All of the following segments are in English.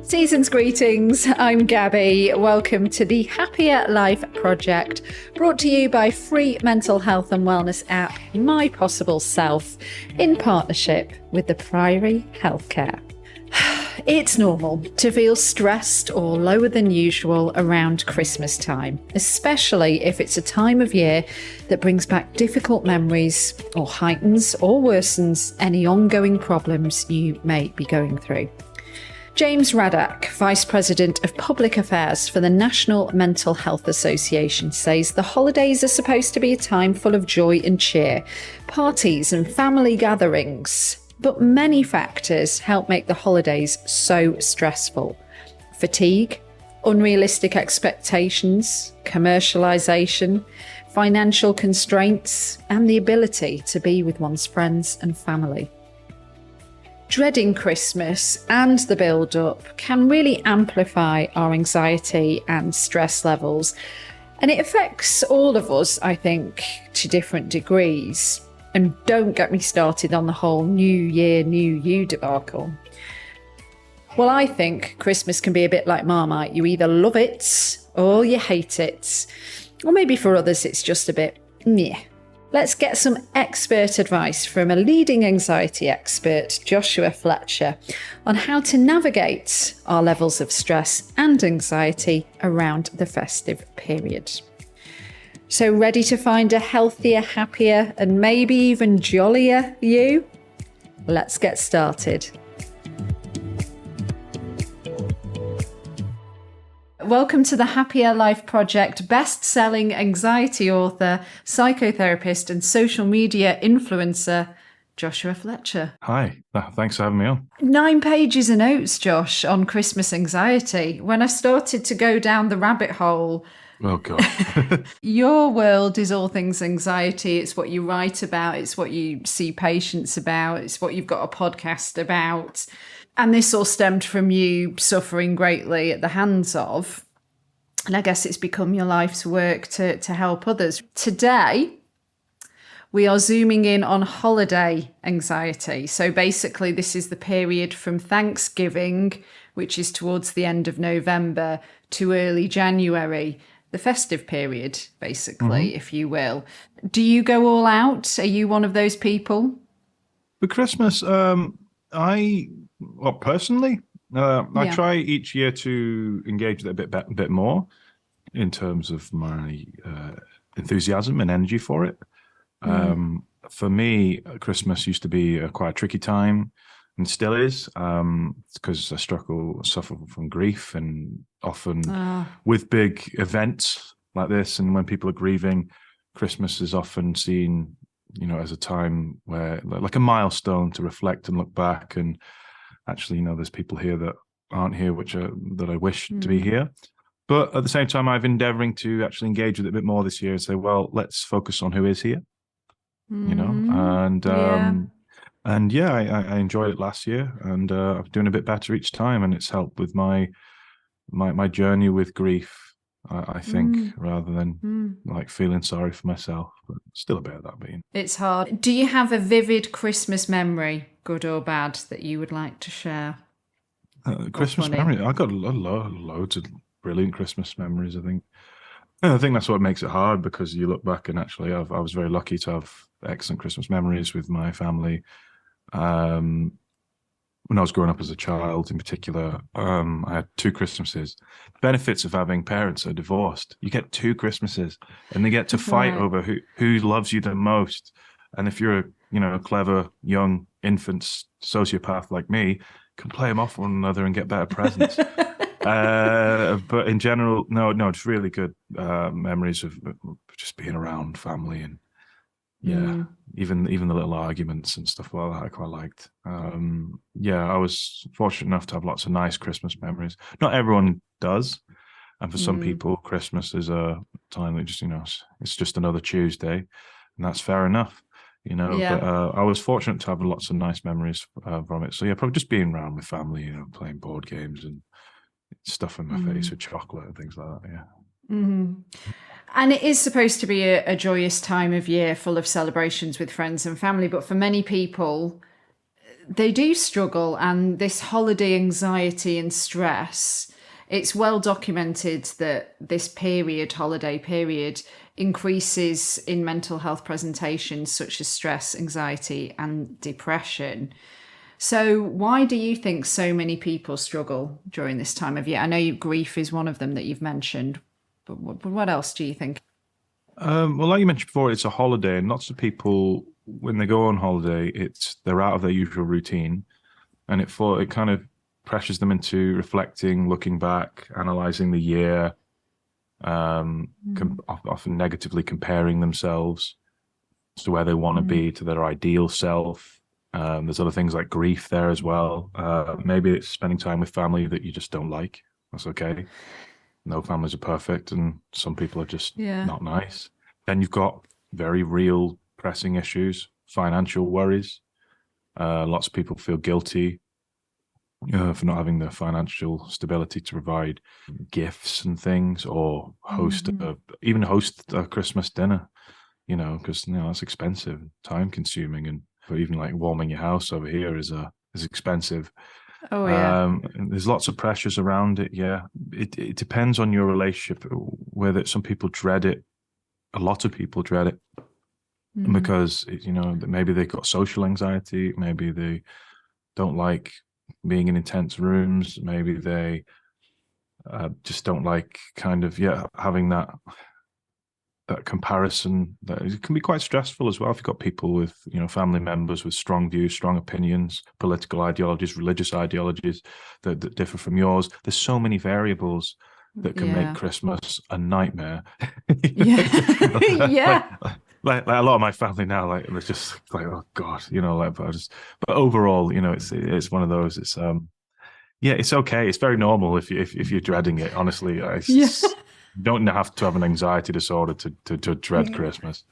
Season's greetings, I'm Gabby. Welcome to the Happier Life Project, brought to you by free mental health and wellness app My Possible Self, in partnership with the Priory Healthcare. It's normal to feel stressed or lower than usual around Christmas time, especially if it's a time of year that brings back difficult memories or heightens or worsens any ongoing problems you may be going through. James Raddack, Vice President of Public Affairs for the National Mental Health Association, says the holidays are supposed to be a time full of joy and cheer, parties and family gatherings. But many factors help make the holidays so stressful. Fatigue, unrealistic expectations, commercialisation, financial constraints, and the ability to be with one's friends and family. Dreading Christmas and the build-up can really amplify our anxiety and stress levels, and it affects all of us, I think, to different degrees. And don't get me started on the whole New Year, New You debacle. Well, I think Christmas can be a bit like Marmite. You either love it or you hate it. Or maybe for others it's just a bit meh. Let's get some expert advice from a leading anxiety expert, Joshua Fletcher, on how to navigate our levels of stress and anxiety around the festive period. So ready to find a healthier, happier, and maybe even jollier you? Let's get started. Welcome to the Happier Life Project, best-selling anxiety author, psychotherapist, and social media influencer, Joshua Fletcher. Hi, thanks for having me on. 9 pages of notes, Josh, on Christmas anxiety. When I started to go down the rabbit hole, oh, God. Your world is all things anxiety. It's what you write about. It's what you see patients about. It's what you've got a podcast about. And this all stemmed from you suffering greatly at the hands of. And I guess it's become your life's work to help others. Today, we are zooming in on holiday anxiety. So basically, this is the period from Thanksgiving, which is towards the end of November, to early January. The festive period, basically, if you will. Do you go all out? Are you one of those people? For Christmas, I try each year to engage with it a bit more in terms of my enthusiasm and energy for it. For me, Christmas used to be quite a tricky time, and still is, because I suffer from grief, and often with big events like this, and when people are grieving, Christmas is often seen, as a time where, like a milestone to reflect and look back, and actually, there's people here that aren't here, that I wish to be here. But at the same time, I've endeavoring to actually engage with it a bit more this year and say, well, let's focus on who is here, I enjoyed it last year, and I'm doing a bit better each time, and it's helped with my journey with grief, I think, rather than like feeling sorry for myself, but still a bit of that being. It's hard. Do you have a vivid Christmas memory, good or bad, that you would like to share? Christmas memory? I got loads of brilliant Christmas memories, I think. And I think that's what makes it hard, because you look back and actually I was very lucky to have excellent Christmas memories with my family. When I was growing up as a child in particular, I had 2 Christmases. The benefits of having parents that are divorced, you get 2 Christmases, and they get to fight over who loves you the most. And if you're a clever young infant sociopath like me, you can play them off one another and get better presents. But in general, no, it's really good memories of just being around family, and even the little arguments and stuff like that I quite liked. I was fortunate enough to have lots of nice Christmas memories. Not everyone does, and for some people, Christmas is a time that just it's just another Tuesday, and that's fair enough. But I was fortunate to have lots of nice memories from it. So probably just being around with family, playing board games and stuffing my face with chocolate and things like that. And it is supposed to be a joyous time of year full of celebrations with friends and family. But for many people, they do struggle, and this holiday anxiety and stress, it's well documented that this holiday period, increases in mental health presentations such as stress, anxiety, and depression. So why do you think so many people struggle during this time of year? I know grief is one of them that you've mentioned, but what else do you think? Well, like you mentioned before, it's a holiday, and lots of people, when they go on holiday, they're out of their usual routine, and it kind of pressures them into reflecting, looking back, analyzing the year, often negatively comparing themselves to where they want to be, to their ideal self. There's other things like grief there as well. Maybe it's spending time with family that you just don't like. That's okay. No families are perfect, and some people are just not nice. Then you've got very real pressing issues, financial worries. Lots of people feel guilty for not having the financial stability to provide gifts and things, or host a Christmas dinner, because that's expensive, time consuming, and even like warming your house over here is expensive. Oh yeah. There's lots of pressures around it. Yeah, it depends on your relationship. Whether some people dread it, a lot of people dread it because maybe they've got social anxiety, maybe they don't like being in intense rooms, maybe they just don't like having that comparison. That it can be quite stressful as well if you've got people with family members with strong views, strong opinions, political ideologies, religious ideologies that differ from yours. There's so many variables that can make Christmas a nightmare. Like a lot of my family now, like they're just like, oh God, but overall, it's one of those. It's it's okay. It's very normal if you're dreading it. Honestly, you don't have to have an anxiety disorder to dread Christmas.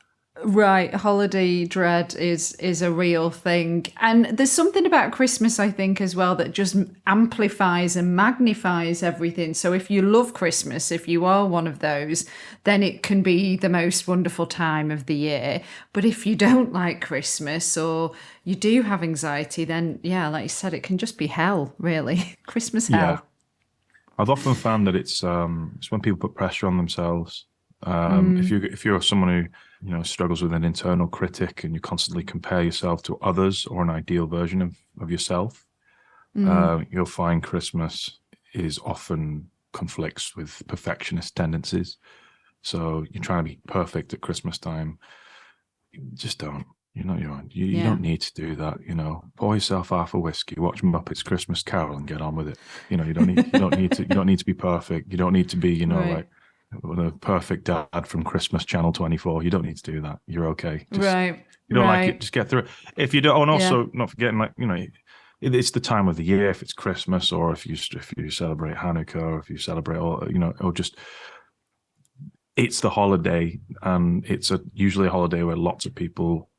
Right, holiday dread is a real thing. And there's something about Christmas, I think, as well, that just amplifies and magnifies everything. So if you love Christmas, if you are one of those, then it can be the most wonderful time of the year. But if you don't like Christmas, or you do have anxiety, then like you said, it can just be hell, really. Christmas hell. Yeah. I've often found that it's when people put pressure on themselves. If you're someone who struggles with an internal critic, and you constantly compare yourself to others or an ideal version of yourself, you'll find Christmas is often conflicts with perfectionist tendencies. So you're trying to be perfect at Christmas time. Just don't. You don't need to do that. Pour yourself half a whiskey, watch Muppets Christmas Carol, and get on with it. You don't need to be perfect. You don't need to be like the perfect dad from Christmas Channel 24. You don't need to do that. You're okay. You don't like it, just get through it. If you don't, and also not forgetting, it's the time of the year. If it's Christmas, or if you celebrate Hanukkah, or if you celebrate it's the holiday, and it's usually a holiday where lots of people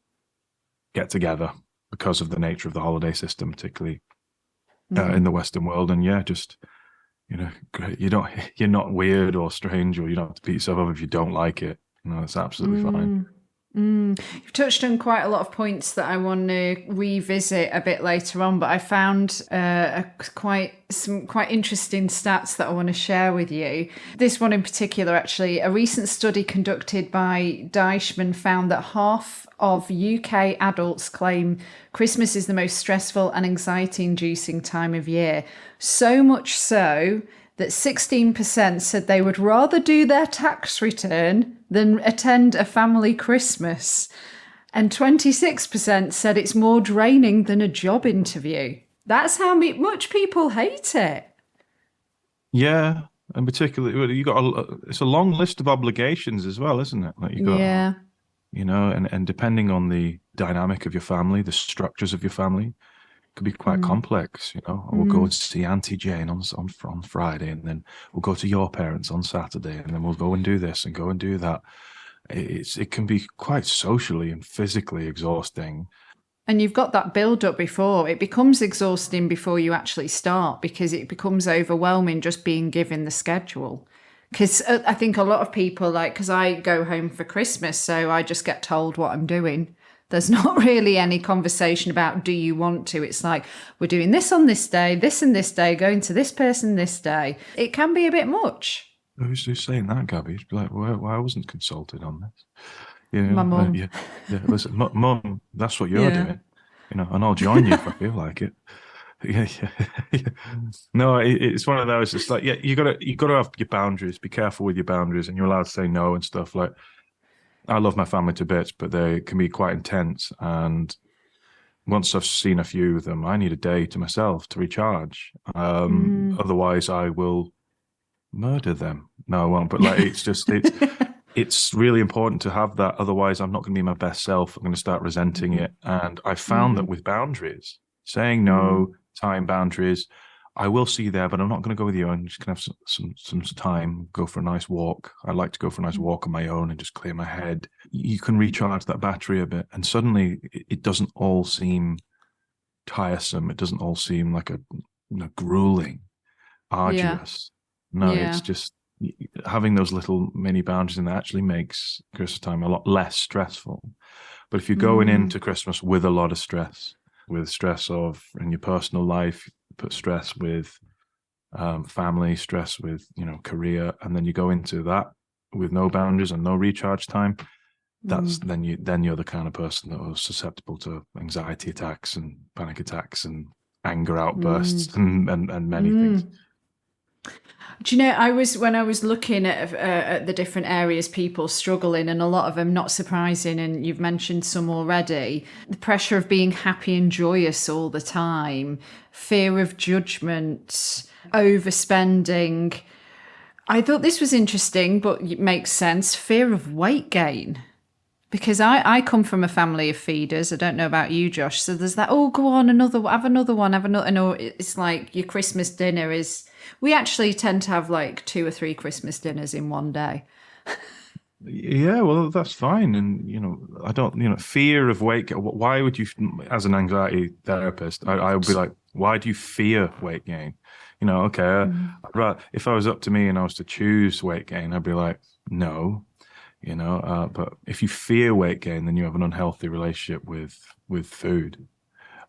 get together because of the nature of the holiday system, particularly in the Western world. And you're not weird or strange, or you don't have to beat yourself up if you don't like it. It's absolutely fine. You've touched on quite a lot of points that I want to revisit a bit later on, but I found some quite interesting stats that I want to share with you. This one in particular, actually, a recent study conducted by Deichmann found that half of UK adults claim Christmas is the most stressful and anxiety-inducing time of year. So much so that 16% said they would rather do their tax return than attend a family Christmas. And 26% said it's more draining than a job interview. That's how much people hate it. Yeah, and particularly it's a long list of obligations as well, isn't it? Like and depending on the dynamic of your family, the structures of your family, could be quite complex. We'll go and see Auntie Jane on Friday, and then we'll go to your parents on Saturday, and then we'll go and do this and go and do that. It can be quite socially and physically exhausting. And you've got that build up before. It becomes exhausting before you actually start, because it becomes overwhelming just being given the schedule. Because I think a lot of people, because I go home for Christmas, so I just get told what I'm doing. There's not really any conversation about do you want to. It's like, we're doing this on this day, this and this day, going to this person this day. It can be a bit much. Who's saying that, Gabby? You'd be like, well, I wasn't consulted on this. My mum. Yeah, listen, mum, that's what you're doing. And I'll join you if I feel like it. Yeah. No, it's one of those. It's like, yeah, you gotta have your boundaries. Be careful with your boundaries, and you're allowed to say no and stuff. Like, I love my family to bits, but they can be quite intense. And once I've seen a few of them, I need a day to myself to recharge. Otherwise, I will murder them. No, I won't. But like, it's really important to have that. Otherwise, I'm not going to be my best self. I'm going to start resenting it. And I found that with boundaries, saying no, time boundaries, I will see you there, but I'm not going to go with you. I'm just going to have some time, go for a nice walk. I like to go for a nice walk on my own and just clear my head. You can recharge that battery a bit. And suddenly it doesn't all seem tiresome. It doesn't all seem like a grueling, arduous. No, it's just having those little mini boundaries, and that actually makes Christmas time a lot less stressful. But if you're going into Christmas with a lot of stress, with stress in your personal life, put stress with family, stress with career, and then you go into that with no boundaries and no recharge time, then you're the kind of person that was susceptible to anxiety attacks and panic attacks and anger outbursts and many things. Do you know, when I was looking at the different areas people struggle in, and a lot of them not surprising, and you've mentioned some already, the pressure of being happy and joyous all the time, fear of judgment, overspending. I thought this was interesting, but it makes sense. Fear of weight gain. Because I come from a family of feeders. I don't know about you, Josh. So there's that, go on, have another one. And it's like your Christmas dinner is... We actually tend to have like 2 or 3 Christmas dinners in one day. Yeah, well, that's fine. And, I don't, fear of weight gain. Why would you, as an anxiety therapist, I would be like, why do you fear weight gain? Okay, if I was up to me and I was to choose weight gain, I'd be like, no. But if you fear weight gain, then you have an unhealthy relationship with food.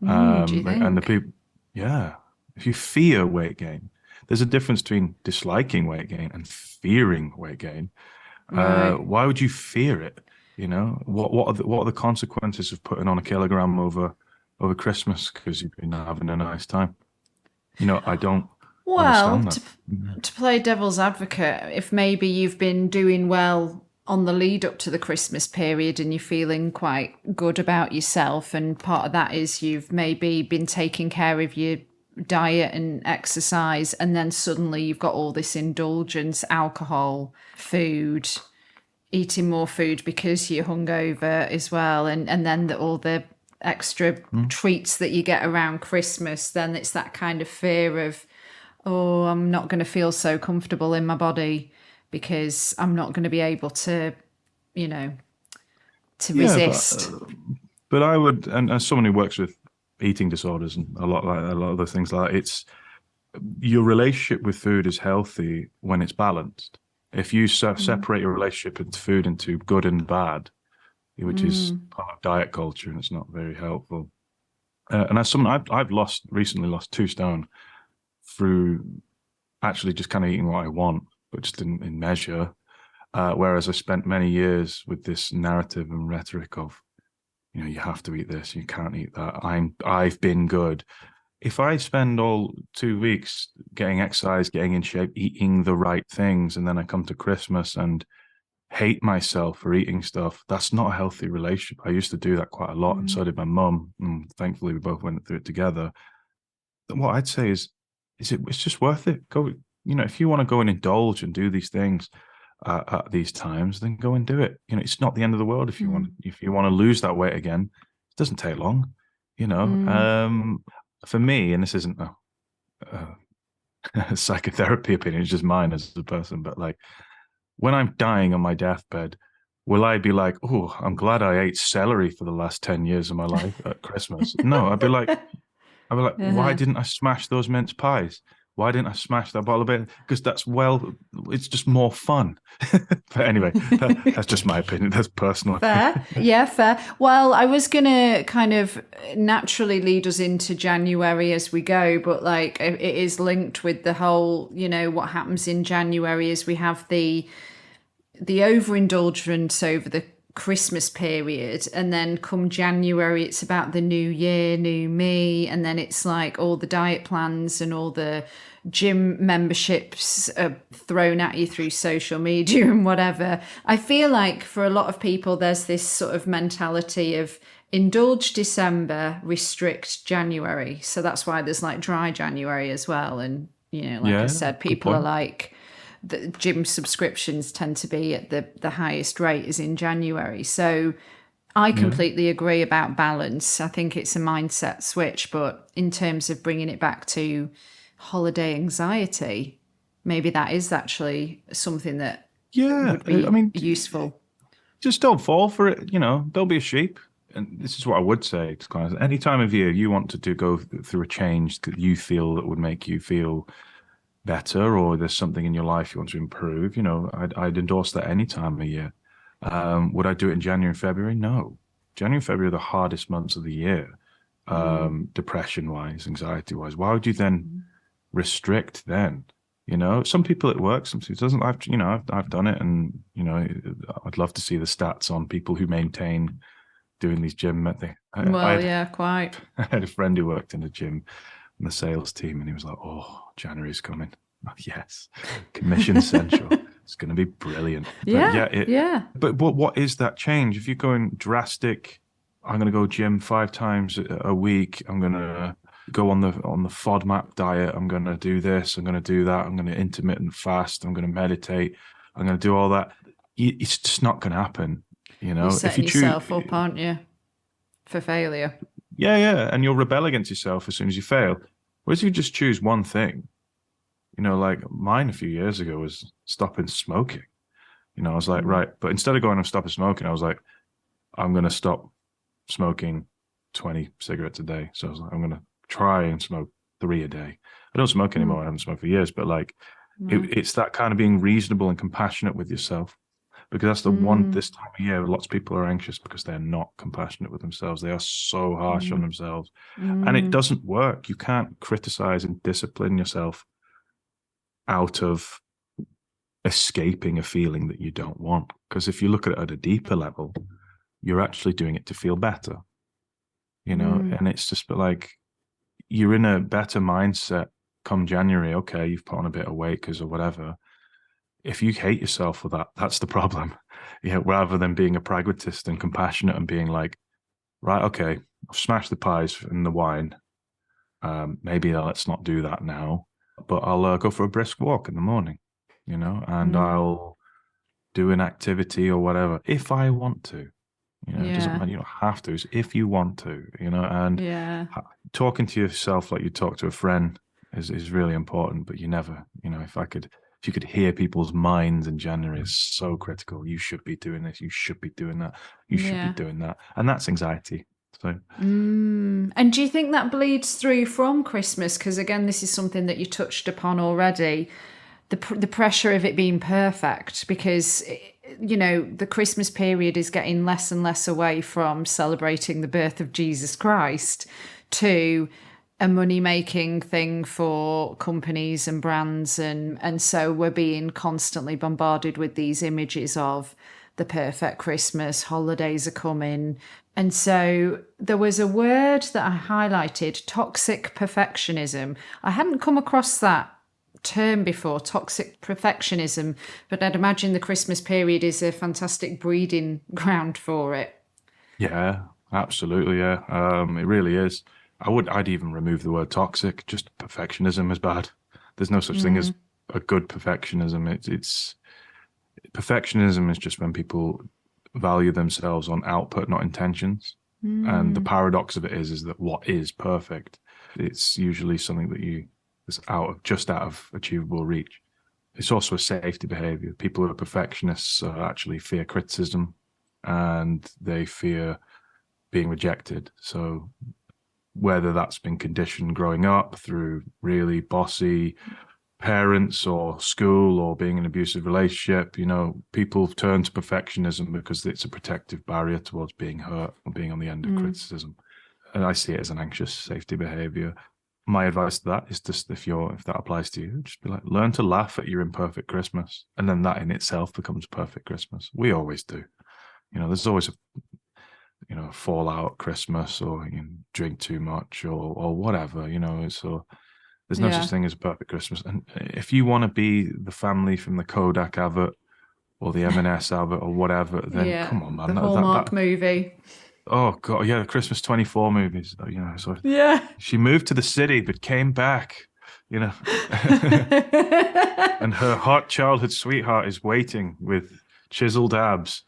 Do you think? And the people, if you fear weight gain, there's a difference between disliking weight gain and fearing weight gain. Right. Why would you fear it? What are the consequences of putting on a kilogram over Christmas because you've been having a nice time? I don't. Well, to play devil's advocate, if maybe you've been doing well on the lead up to the Christmas period and you're feeling quite good about yourself, and part of that is you've maybe been taking care of your diet and exercise, and then suddenly you've got all this indulgence, alcohol, food, eating more food because you're hungover as well, and then all the extra treats that you get around Christmas, then it's that kind of fear of, I'm not going to feel so comfortable in my body because I'm not going to be able to, to resist. But I would, and as someone who works with eating disorders and a lot of those things like that, it's your relationship with food is healthy when it's balanced. If you separate your relationship with food into good and bad, which is part of diet culture, and it's not very helpful. And as someone, I've recently lost 2 stone through actually just kind of eating what I want, but just in measure. Whereas I spent many years with this narrative and rhetoric of, you have to eat this, you can't eat that. I've been good. If I spend all 2 weeks getting exercise, getting in shape, eating the right things, and then I come to Christmas and hate myself for eating stuff, that's not a healthy relationship. I used to do that quite a lot, and so did my mum. And thankfully, we both went through it together. What I'd say is it's just worth it. Go, if you want to go and indulge and do these things at these times, then go and do it. It's not the end of the world if you want to lose that weight again. It doesn't take long. For me, and this isn't a psychotherapy opinion, it's just mine as a person, but like when I'm dying on my deathbed, will I be like, I'm glad I ate celery for the last 10 years of my life at Christmas? No, I'd be like, why didn't I smash those mince pies? Why didn't I smash that bottle of beer? Because it's just more fun. But anyway, that's just my opinion. That's personal. Fair. Yeah, fair. Well, I was going to kind of naturally lead us into January as we go, but like it is linked with the whole, what happens in January is we have the overindulgence over the Christmas period, and then come January it's about the new year, new me, and then it's like all the diet plans and all the gym memberships are thrown at you through social media and whatever. I feel like for a lot of people there's this sort of mentality of indulge December, restrict January, so that's why there's like dry January as well. And I said, people are like, the gym subscriptions tend to be at the highest rate is in January. So I completely agree about balance. I think it's a mindset switch, but in terms of bringing it back to holiday anxiety, maybe that is actually something that would be useful. Just don't fall for it. Don't be a sheep. And this is what I would say to clients. Any time of year you want to go through a change that you feel that would make you feel better, or there's something in your life you want to improve, I'd endorse that any time of year. Would I do it in January and February? No. January and February are the hardest months of the year, depression-wise, anxiety-wise. Why would you then restrict then? Some people it works, some people it doesn't. I've done it, and I'd love to see the stats on people who maintain doing these gym things. Quite. I had a friend who worked in the gym in the sales team, and he was like, "Oh, January's coming." Oh, yes, commission central. It's going to be brilliant. But what is that change? If you're going drastic, I'm going to go gym 5 times a week. I'm going to go on the FODMAP diet. I'm going to do this. I'm going to do that. I'm going to intermittent fast. I'm going to meditate. I'm going to do all that. It's just not going to happen. You're setting yourself up, aren't you, for failure? Yeah, and you'll rebel against yourself as soon as you fail. Whereas if you just choose one thing, like mine a few years ago was stopping smoking. I was like, right, but instead of going and stopping smoking, I was like, I'm going to stop smoking 20 cigarettes a day. So I was like, I'm going to try and smoke 3 a day. I don't smoke anymore. I haven't smoked for years, but like, it's that kind of being reasonable and compassionate with yourself. Because that's the one, this time of year, lots of people are anxious because they're not compassionate with themselves. They are so harsh on themselves. And it doesn't work. You can't criticize and discipline yourself out of escaping a feeling that you don't want. Because if you look at it at a deeper level, you're actually doing it to feel better. And it's just like, you're in a better mindset come January. Okay, you've put on a bit of weight because of whatever. If you hate yourself for that, that's the problem. Rather than being a pragmatist and compassionate and being like, right, okay, I've smashed the pies and the wine. Maybe let's not do that now, but I'll go for a brisk walk in the morning, and I'll do an activity or whatever if I want to. It doesn't matter. You don't have to. It's if you want to, and talking to yourself like you talk to a friend is really important. But you never, if you could hear people's minds in January, is so critical. You should be doing this. You should be doing that. You should be doing that. And that's anxiety. So, and do you think that bleeds through from Christmas? Because again, this is something that you touched upon already. The pressure of it being perfect, because the Christmas period is getting less and less away from celebrating the birth of Jesus Christ to a money-making thing for companies and brands, and so we're being constantly bombarded with these images of the perfect Christmas, holidays are coming. And so there was a word that I highlighted, toxic perfectionism. I hadn't come across that term before, toxic perfectionism, but I'd imagine the Christmas period is a fantastic breeding ground for it. Yeah, absolutely. Yeah, it really is. I'd even remove the word toxic. Just perfectionism is bad. There's no such thing as a good perfectionism. It's perfectionism is just when people value themselves on output, not intentions. And the paradox of it is that what is perfect, it's usually something that is out of achievable reach. It's also a safety behavior. People who are perfectionists actually fear criticism, and they fear being rejected. So whether that's been conditioned growing up through really bossy parents or school or being in an abusive relationship. People turn to perfectionism because it's a protective barrier towards being hurt or being on the end of criticism. And I see it as an anxious safety behavior. My advice to that is just if that applies to you, just be like, learn to laugh at your imperfect Christmas. And then that in itself becomes perfect Christmas. We always do. There's always a fallout at Christmas, or you drink too much or whatever, so there's no such thing as a perfect Christmas. And if you want to be the family from the Kodak advert or the M&S advert or whatever, then come on, man. The Hallmark movie. Oh, God. Yeah, the Christmas 24 movies. So she moved to the city but came back, and her hot childhood sweetheart is waiting with chiseled abs,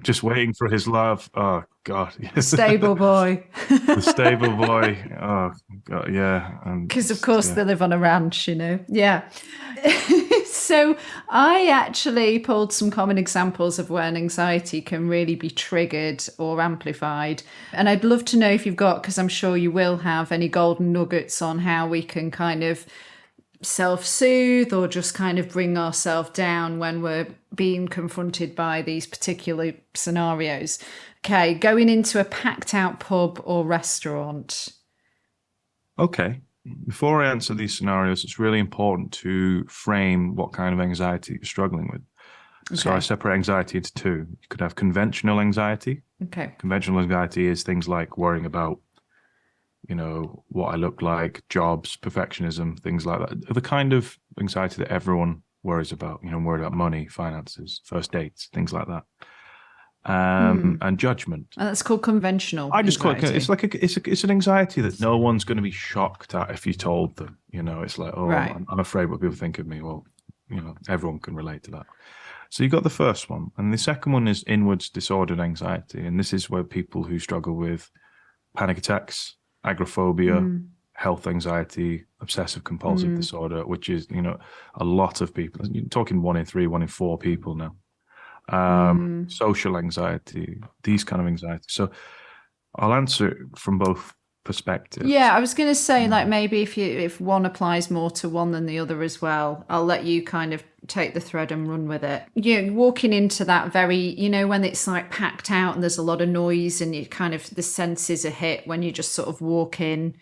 just waiting for his love. Oh, God. Yes. Stable boy. The stable boy. Oh, God, yeah. Because, of course, they live on a ranch, Yeah. So I actually pulled some common examples of when anxiety can really be triggered or amplified. And I'd love to know if you've got, because I'm sure you will have, any golden nuggets on how we can kind of self-soothe or just kind of bring ourselves down when we're being confronted by these particular scenarios. Okay, going into a packed out pub or restaurant. Okay. Before I answer these scenarios, it's really important to frame what kind of anxiety you're struggling with. Okay. So I separate anxiety into two. You could have conventional anxiety. Okay. Conventional anxiety is things like worrying about, what I look like, jobs, perfectionism, things like that. The kind of anxiety that everyone worries about, worried about money, finances, first dates, things like that. And judgment. And that's called conventional. I just call it. It's an anxiety that no one's going to be shocked at if you told them. It's like, right. I'm afraid what people think of me. Well, everyone can relate to that. So you got the first one, and the second one is inwards disordered anxiety, and this is where people who struggle with panic attacks, agoraphobia, health anxiety, obsessive compulsive disorder, which is a lot of people. You're talking 1 in 3, 1 in 4 people now. Social anxiety, these kind of anxiety. So I'll answer it from both perspectives. Yeah, I was going to say, like, maybe if one applies more to one than the other as well, I'll let you kind of take the thread and run with it. Walking into that very, when it's like packed out and there's a lot of noise and you kind of, the senses are hit when you just sort of walk in,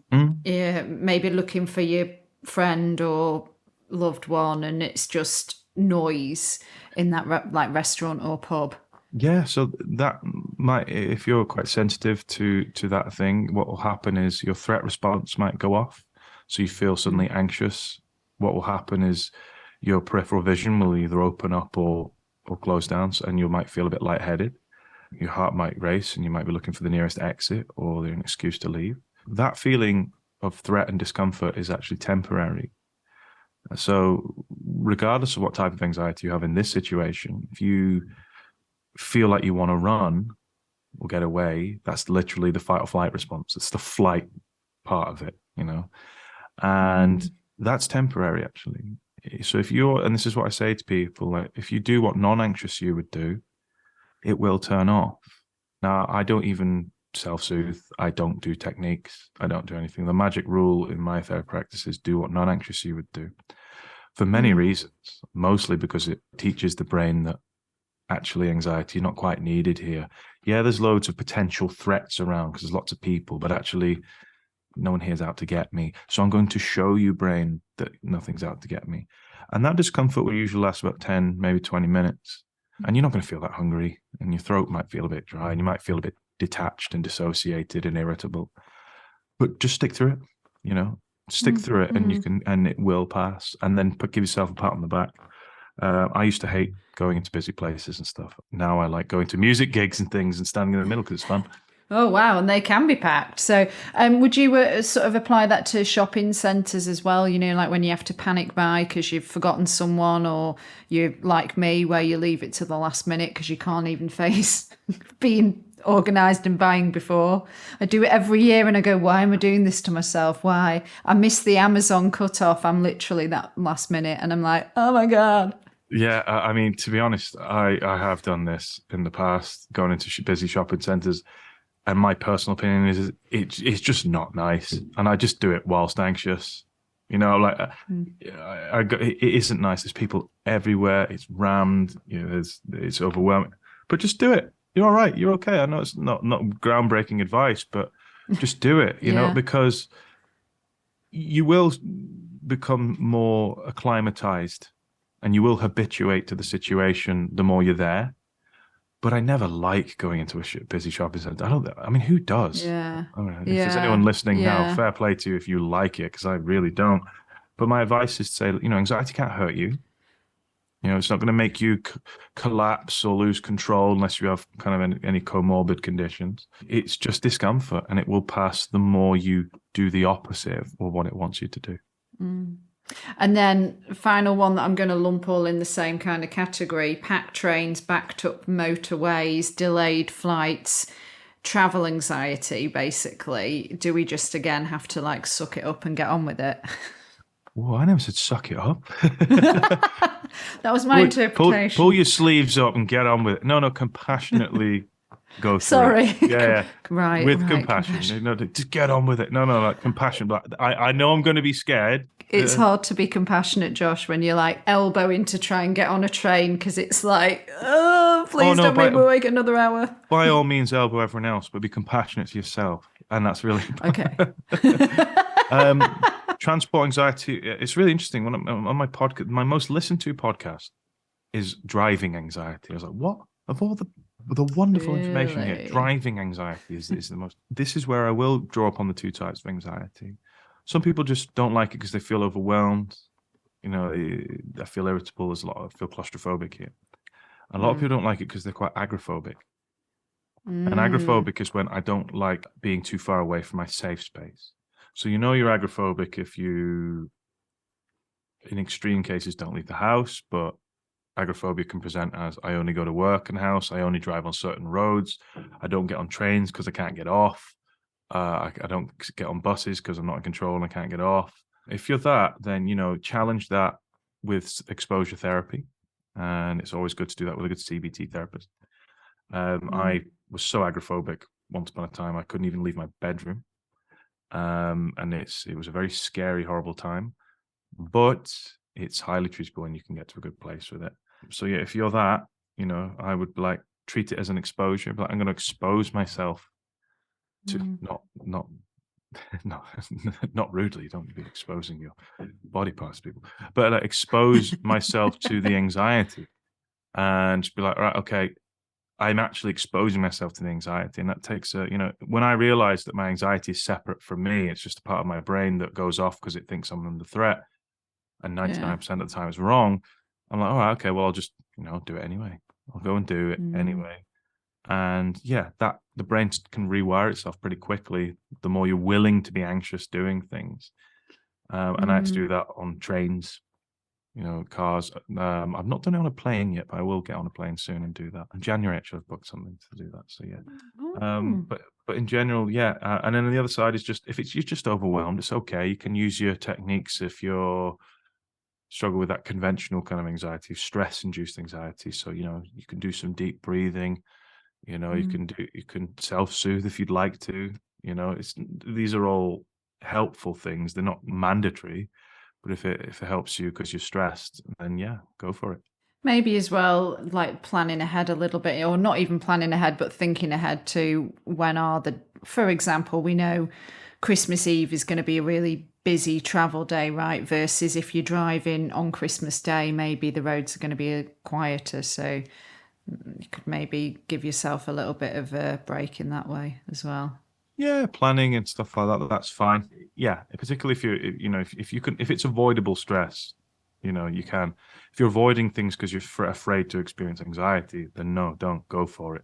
maybe looking for your friend or loved one, and it's just noise in that restaurant or pub. Yeah, so that might, if you're quite sensitive to that thing, what will happen is your threat response might go off. So you feel suddenly anxious. What will happen is your peripheral vision will either open up or close down, and you might feel a bit lightheaded. Your heart might race and you might be looking for the nearest exit or an excuse to leave. That feeling of threat and discomfort is actually temporary. So regardless of what type of anxiety you have in this situation, if you feel like you want to run or get away, that's literally the fight or flight response. It's the flight part of it, and that's temporary actually. So and this is what I say to people, like, if you do what non-anxious you would do, it will turn off. Now, I don't even self-soothe. I don't do techniques. I don't do anything. The magic rule in my therapy practice is do what non-anxious you would do, for many reasons, mostly because it teaches the brain that actually anxiety is not quite needed here. Yeah, there's loads of potential threats around because there's lots of people, but actually no one here's out to get me. So I'm going to show you, brain, that nothing's out to get me. And that discomfort will usually last about 10, maybe 20 minutes. And you're not going to feel that hungry, and your throat might feel a bit dry, and you might feel a bit detached and dissociated and irritable. But just stick through it, stick through it, and it will pass. And then give yourself a pat on the back. I used to hate going into busy places and stuff. Now I like going to music gigs and things and standing in the middle because it's fun. Oh, wow. And they can be packed. So would you sort of apply that to shopping centres as well? Like when you have to panic buy because you've forgotten someone, or you're like me where you leave it to the last minute because you can't even face being organised and buying before. I do it every year and I go, why am I doing this to myself? Why? I miss the Amazon cutoff. I'm literally that last minute and I'm like, oh my God. Yeah, I mean, to be honest, I have done this in the past, going into busy shopping centres. And my personal opinion is it's just not nice. And I just do it whilst anxious. You know, like it isn't nice. There's people everywhere. It's rammed. You know, it's overwhelming. But just do it. You're all right. You're okay. I know it's not groundbreaking advice, but just do it. You know, Yeah. because you will become more acclimatized, and you will habituate to the situation the more you're there. But I never like going into a busy shopping center. I mean, who does? Yeah. I mean, if there's Yeah. anyone listening now, Yeah. fair play to you if you like it, because I really don't. But my advice is to say, you know, anxiety can't hurt you. You know, it's not going to make you collapse or lose control unless you have kind of any comorbid conditions. It's just discomfort, and it will pass the more you do the opposite of what it wants you to do. Mm. And then final one that I'm going to lump all in the same kind of category: packed trains, backed up motorways, delayed flights, travel anxiety, basically. Do we just again have to like suck it up and get on with it? Whoa, I never said suck it up. That was my interpretation. Pull your sleeves up and get on with it. No, compassionately go through Sorry. it. Yeah. Right. With compassion. No, just get on with it. No, like compassion. But I know I'm going to be scared. It's hard to be compassionate, Josh, when you're like elbowing to try and get on a train because it's like, oh, please don't make me wait another hour. By all means, elbow everyone else, but be compassionate to yourself. And that's really okay. Transport anxiety. It's really interesting. On my podcast, my most listened to podcast is driving anxiety. I was like, what? Of all the wonderful information here, driving anxiety is the most. This is where I will draw upon the two types of anxiety. Some people just don't like it because they feel overwhelmed. You know, I feel irritable. There's I feel claustrophobic here. A lot of people don't like it because they're quite agoraphobic. And agoraphobic is when I don't like being too far away from my safe space. So you know you're agoraphobic if you, in extreme cases, don't leave the house, but agoraphobia can present as I only go to work and house, I only drive on certain roads, I don't get on trains because I can't get off, I don't get on buses because I'm not in control and I can't get off. If you're that, then, you know, challenge that with exposure therapy. And it's always good to do that with a good CBT therapist. I was so agoraphobic once upon a time, I couldn't even leave my bedroom. And it was a very scary, horrible time, but it's highly treatable and you can get to a good place with it. So yeah, if you're that, you know, I would like treat it as an exposure, but I'm going to expose myself to not rudely, don't be exposing your body parts to people, but expose myself to the anxiety and be like, all right, okay, I'm actually exposing myself to the anxiety. And that takes when I realize that my anxiety is separate from me, it's just a part of my brain that goes off because it thinks I'm under threat. And 99% of the time it's wrong. I'm like, all right, okay, well, I'll just, do it anyway. I'll go and do it anyway. And yeah, that the brain can rewire itself pretty quickly. The more you're willing to be anxious doing things. And I had to do that on trains, cars. I've not done it on a plane yet, but I will get on a plane soon and do that. In January, actually, I've booked something to do that. So yeah. But in general, yeah. And then on the other side is just, if you're just overwhelmed, it's okay. You can use your techniques if you're struggle with that conventional kind of anxiety, stress-induced anxiety. So, you can do some deep breathing. You can self-soothe if you'd like to. These are all helpful things. They're not mandatory. But if it helps you because you're stressed, then yeah, go for it. Maybe as well, like planning ahead a little bit, or not even planning ahead, but thinking ahead to for example, we know Christmas Eve is going to be a really busy travel day, right? Versus if you're driving on Christmas Day, maybe the roads are going to be quieter. So you could maybe give yourself a little bit of a break in that way as well. Yeah, planning and stuff like that, that's fine. Yeah, particularly if it's avoidable stress, you can. If you're avoiding things because you're afraid to experience anxiety, then no, don't go for it.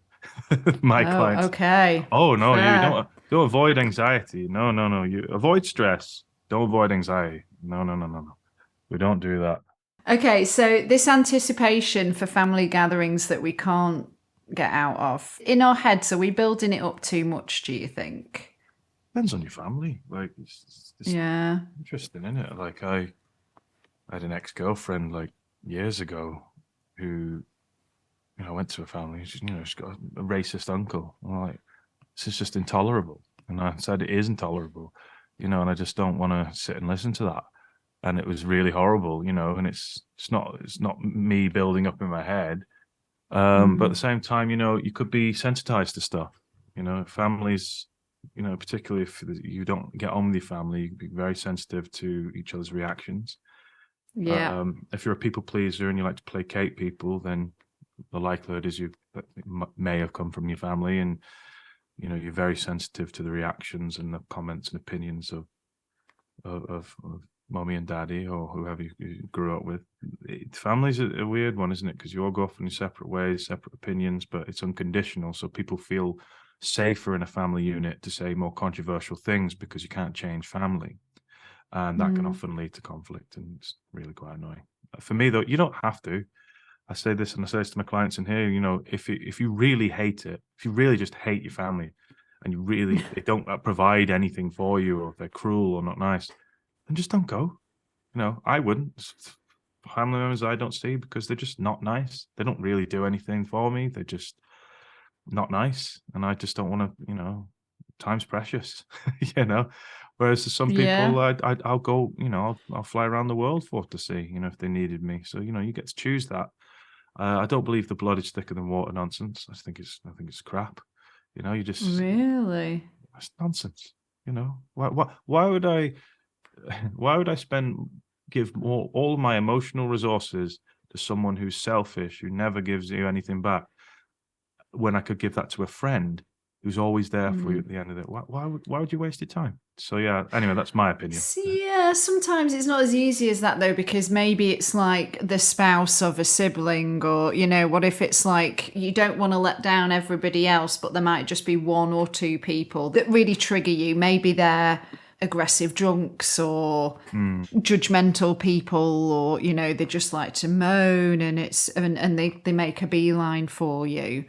My clients. Okay. Oh no, you don't avoid anxiety. No. You avoid stress. Don't avoid anxiety. No. We don't do that. Okay, so this anticipation for family gatherings that we can't get out of. In our heads, are we building it up too much, do you think? Depends on your family. Like, it's yeah, interesting, isn't it? Like, I had an ex-girlfriend like years ago who, went to a family. She's got a racist uncle. I'm like, this is just intolerable. And I said, it is intolerable, and I just don't want to sit and listen to that. And it was really horrible, and it's not me building up in my head. But at the same time, you could be sensitized to stuff, families, particularly if you don't get on with your family, you can be very sensitive to each other's reactions. Yeah. If you're a people pleaser and you like to placate people, then the likelihood is you may have come from your family, and you're very sensitive to the reactions and the comments and opinions of mommy and daddy or whoever you grew up with. Family's a weird one, isn't it? Because you all go off in your separate ways, separate opinions, but it's unconditional. So people feel safer in a family unit to say more controversial things because you can't change family. And that can often lead to conflict, and it's really quite annoying. For me, though, you don't have to. I say this, and I say this to my clients in here, if you really hate it, if you really just hate your family and they don't provide anything for you, or if they're cruel or not nice, then just don't go. I wouldn't. Family members I don't see because they're just not nice. They don't really do anything for me. They're just not nice. And I just don't want to, time's precious, Whereas to some people, I'll go, I'll fly around the world for to see, if they needed me. So, you get to choose that. I don't believe the blood is thicker than water nonsense. I think it's crap. You just Really, it's nonsense. Why would I give all of my emotional resources to someone who's selfish, who never gives you anything back, when I could give that to a friend who's always there for you at the end of it? Why would you waste your time? So yeah, anyway, that's my opinion. Yeah, sometimes it's not as easy as that though, because maybe it's like the spouse of a sibling, or what if it's like you don't want to let down everybody else, but there might just be one or two people that really trigger you. Maybe they're aggressive drunks or judgmental people, or they just like to moan, and they make a beeline for you.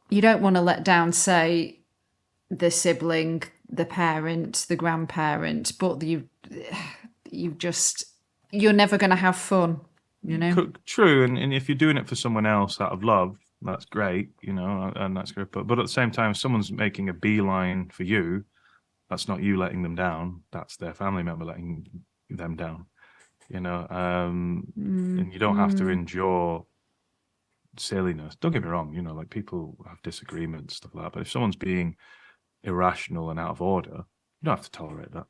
You don't want to let down, say, the sibling, the parent, the grandparent, but you're never going to have fun, True, and if you're doing it for someone else out of love, that's great, and that's great. But at the same time, if someone's making a beeline for you, that's not you letting them down. That's their family member letting them down, and you don't have to endure silliness. Don't get me wrong, like people have disagreements, stuff like that. But if someone's being irrational and out of order, you don't have to tolerate that.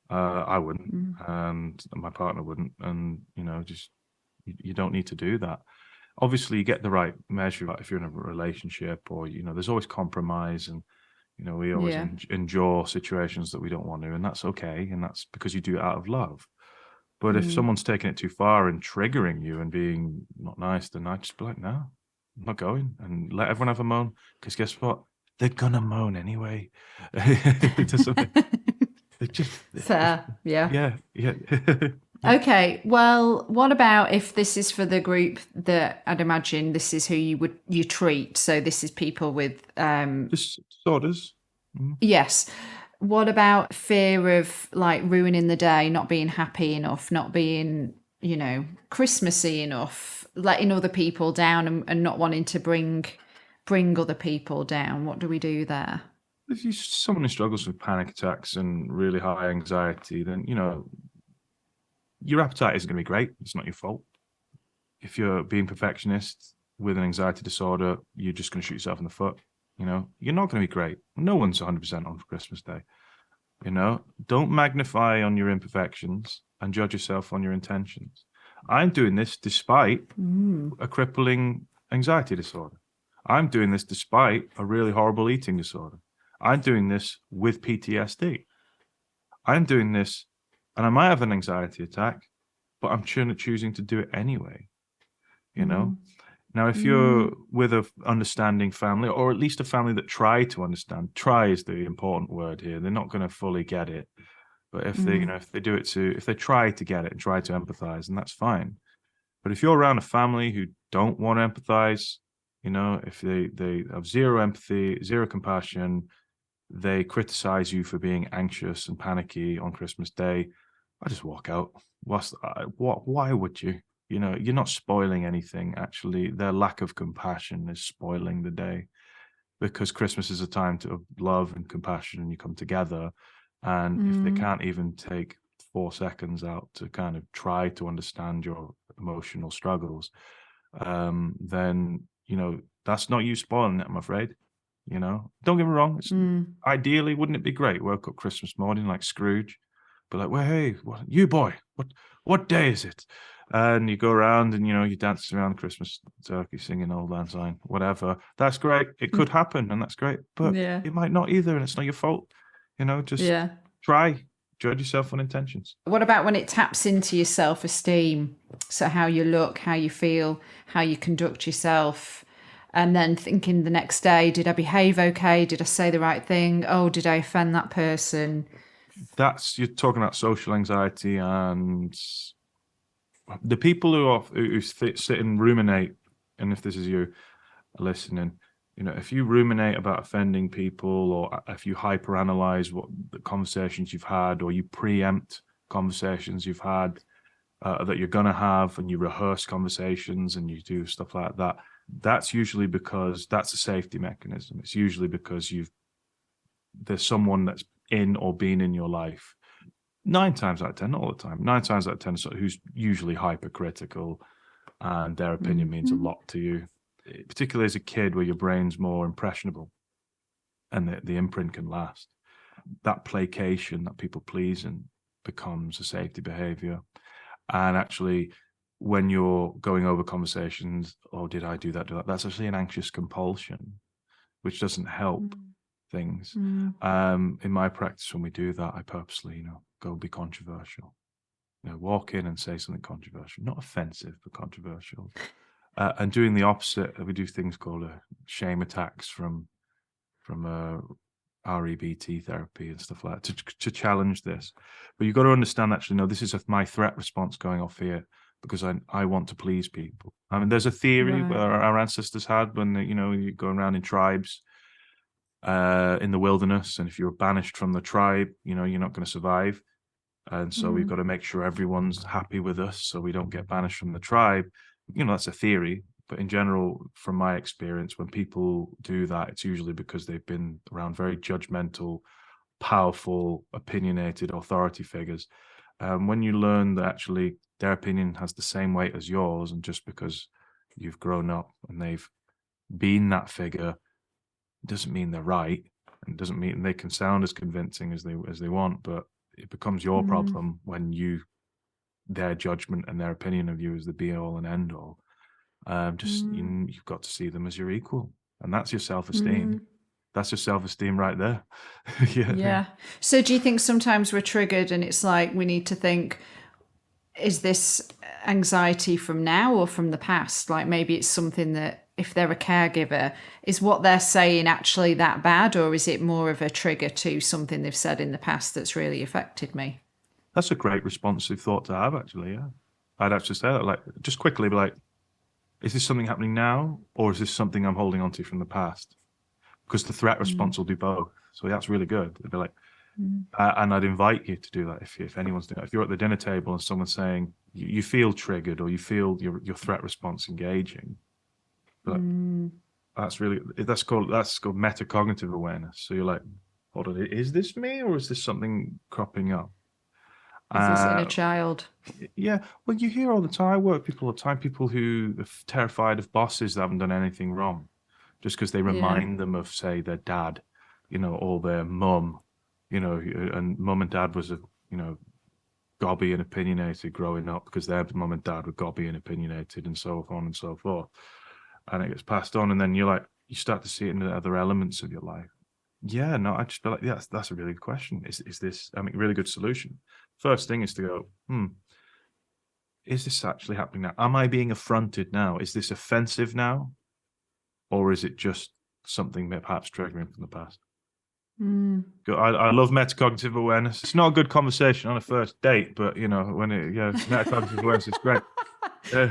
I wouldn't, and my partner wouldn't, and just you don't need to do that. Obviously, you get the right measure if you're in a relationship, or there's always compromise, and we always endure situations that we don't want to, and that's okay, and that's because you do it out of love. But if someone's taking it too far and triggering you and being not nice, then I'd just be like, no, I'm not going, and let everyone have a moan, because guess what? They're gonna moan anyway. Just fair. Yeah. Okay, well, what about if this is for the group that I'd imagine this is who you treat? So this is people with disorders. Yes. What about fear of like ruining the day, not being happy enough, not being, Christmassy enough, letting other people down, and not wanting to bring other people down? What do we do there? If you're someone who struggles with panic attacks and really high anxiety, then your appetite isn't going to be great. It's not your fault. If you're being perfectionist with an anxiety disorder, you're just going to shoot yourself in the foot. You're not going to be great. No one's 100% on for Christmas Day. Don't magnify on your imperfections and judge yourself on your intentions. I'm doing this despite a crippling anxiety disorder. I'm doing this despite a really horrible eating disorder. I'm doing this with PTSD. I'm doing this, and I might have an anxiety attack, but I'm choosing to do it anyway. Now, if you're with a understanding family, or at least a family that try to understand, try is the important word here. They're not going to fully get it, but if they, if they try to get it and try to empathize, then that's fine. But if you're around a family who don't want to empathize, if they have zero empathy, zero compassion, they criticize you for being anxious and panicky on Christmas Day, I just walk out. Why would you? You're not spoiling anything. Actually, their lack of compassion is spoiling the day. because Christmas is a time of love and compassion, and you come together. And if they can't even take 4 seconds out to kind of try to understand your emotional struggles, then, you know, that's not you spoiling it, I'm afraid. You know, don't get me wrong. Ideally, wouldn't it be great? Woke up Christmas morning like Scrooge, but like, well, hey, you boy, what day is it? And you go around and, you know, you dance around Christmas turkey, singing Old Lang Syne, whatever. That's great. It could happen, and that's great, but it might not either, and it's not your fault. You know, just try, judge yourself on intentions. What about when it taps into your self-esteem? So how you look, how you feel, how you conduct yourself, and then thinking the next day, did I behave okay? Did I say the right thing? Oh, did I offend that person? You're talking about social anxiety, and the people who sit and ruminate, and if this is you listening, you know, if you ruminate about offending people, or if you hyperanalyze what the conversations you've had, or you preempt conversations you've had that you're going to have, and you rehearse conversations and you do stuff like that, that's usually because that's a safety mechanism. It's usually because there's someone that's in or been in your life 9 times out of 10, not all the time, 9 times out of 10, who's usually hypercritical, and their opinion means a lot to you, particularly as a kid where your brain's more impressionable and the imprint can last. That placation, that people pleasing, becomes a safety behavior. And actually, when you're going over conversations, oh, did I do that? That's actually an anxious compulsion, which doesn't help things. In my practice, when we do that, I purposely, you know, go be controversial. You know, walk in and say something controversial, not offensive, but controversial. And doing the opposite, we do things called shame attacks from REBT therapy and stuff like that to challenge this. But you've got to understand, actually, no, this is my threat response going off here because I want to please people. I mean, there's a theory where our ancestors had when, you know, you go around in tribes in the wilderness, and if you're banished from the tribe, you know, you're not going to survive. And so we've got to make sure everyone's happy with us so we don't get banished from the tribe. You know, that's a theory. But in general, from my experience, when people do that, it's usually because they've been around very judgmental, powerful, opinionated authority figures. When you learn that actually their opinion has the same weight as yours, and just because you've grown up and they've been that figure, doesn't mean they're right, and doesn't mean they can sound as convincing as they want, but it becomes your problem when their judgment and their opinion of you is the be all and end all. You've got to see them as your equal, and that's your self-esteem. That's your self-esteem right there. Yeah. So do you think sometimes we're triggered and it's like we need to think, is this anxiety from now or from the past? Like maybe it's something that, if they're a caregiver, is what they're saying actually that bad, or is it more of a trigger to something they've said in the past that's really affected me? That's a great responsive thought to have, actually. Yeah, I'd have to say that, like, just quickly be like, is this something happening now, or is this something I'm holding on to from the past? Because the threat response will do both. So that's really good. It'd be like, and I'd invite you to do that if anyone's doing it. If you're at the dinner table and someone's saying you feel triggered, or you feel your threat response engaging, but that's called metacognitive awareness. So you're like, hold on, is this me, or is this something cropping up? Is this inner child? Yeah, well, you hear all the time. I work with people all the time, people who are terrified of bosses that haven't done anything wrong, just because they remind them of, say, their dad, you know, or their mum, you know, and mum and dad was, you know, gobby and opinionated growing up because their mum and dad were gobby and opinionated, and so on and so forth. And it gets passed on, and then you start to see it in the other elements of your life. Yeah, no, I just feel like, yeah, that's a really good question. Is this, I mean, a really good solution. First thing is to go, is this actually happening now? Am I being affronted now? Is this offensive now? Or is it just something that perhaps triggering from the past? I love metacognitive awareness. It's not a good conversation on a first date, but, you know, metacognitive awareness is great.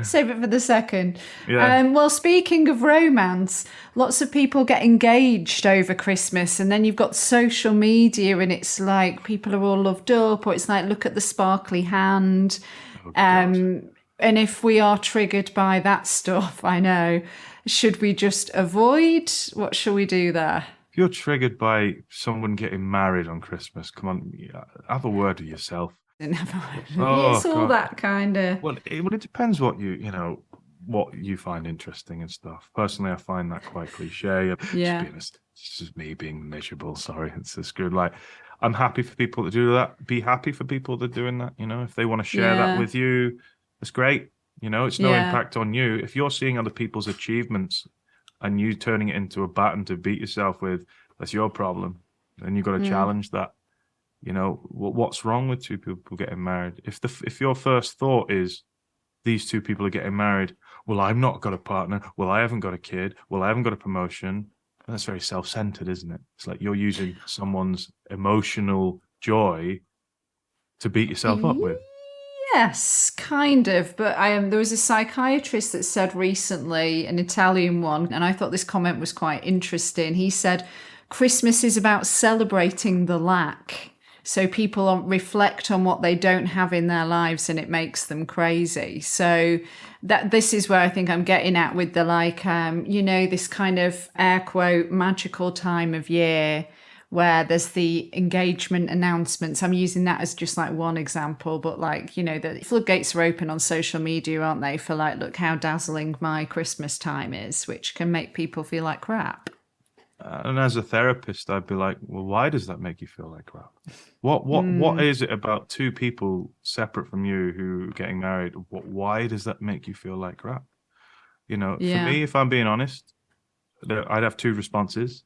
Save it for the second. Well, speaking of romance, lots of people get engaged over Christmas, and then you've got social media, and it's like people are all loved up, or it's like, look at the sparkly hand. And if we are triggered by that stuff, I know, should we just avoid? What shall we do there? If you're triggered by someone getting married on Christmas, come on, have a word with yourself. It's all God. that kind of. Well, it depends what what you find interesting and stuff. Personally, I find that quite cliche. Yeah. It's just me being miserable. Sorry, it's just good. Like, I'm happy for people to do that. Be happy for people that are doing that. If they want to share that with you, it's great. It's no impact on you. If you're seeing other people's achievements and you turning it into a baton to beat yourself with, that's your problem. Then you've got to challenge that. What's wrong with two people getting married? If your first thought is these two people are getting married, well, I'm not got a partner, well, I haven't got a kid, well, I haven't got a promotion, that's very self-centered, isn't it? It's like you're using someone's emotional joy to beat yourself up with. Yes, kind of. But there was a psychiatrist that said recently, an Italian one, and I thought this comment was quite interesting. He said, Christmas is about celebrating the lack. So people reflect on what they don't have in their lives and it makes them crazy. So this is where I think I'm getting at with the this kind of air quote magical time of year where there's the engagement announcements. I'm using that as just like one example, but the floodgates are open on social media, aren't they? For look how dazzling my Christmas time is, which can make people feel like crap. And as a therapist, I'd be like, well, why does that make you feel like crap? What is it about two people separate from you who are getting married? Why does that make you feel like crap? For me, if I'm being honest, I'd have two responses.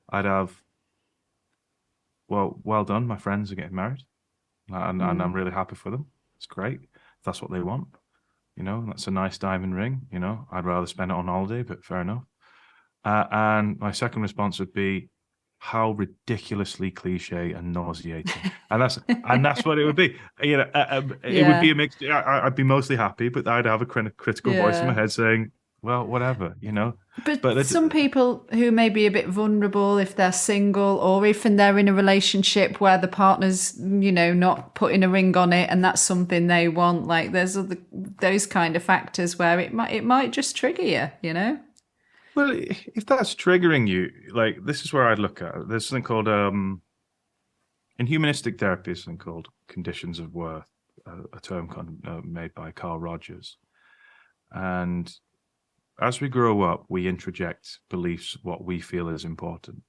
I'd have, well done, my friends are getting married, and I'm really happy for them. It's great. If that's what they want. That's a nice diamond ring. I'd rather spend it on holiday, but fair enough. And my second response would be, how ridiculously cliche and nauseating, and that's what it would be. It would be a mix. I'd be mostly happy, but I'd have a critical voice in my head saying, "Well, whatever," But some people who may be a bit vulnerable, if they're single or if they're in a relationship where the partner's, not putting a ring on it, and that's something they want. Like there's those kind of factors where it might just trigger you. Well, if that's triggering you, this is where I'd look at it. There's something called, in humanistic therapy, something called conditions of worth, a term made by Carl Rogers. And as we grow up, we introject beliefs, what we feel is important.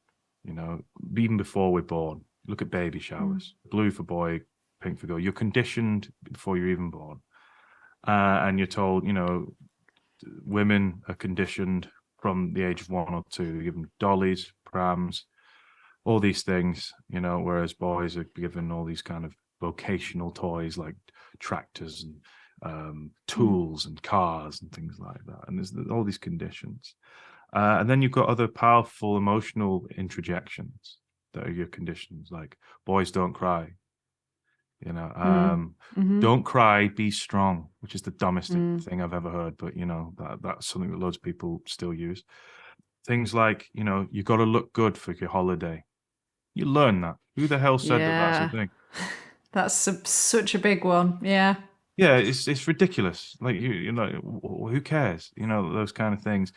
Even before we're born, look at baby showers, blue for boy, pink for girl. You're conditioned before you're even born. And you're told, women are conditioned from the age of 1 or 2, they're given dollies, prams, all these things, whereas boys are given all these kind of vocational toys like tractors and tools and cars and things like that. And there's all these conditions. And then you've got other powerful emotional introjections that are your conditions, like boys don't cry. Don't cry, be strong, which is the dumbest thing I've ever heard, but that's something that loads of people still use. Things like, you got to look good for your holiday. You learn that. Who the hell said that that's a thing? That's such a big one. Yeah. Yeah, it's ridiculous. Like who cares? Those kind of things.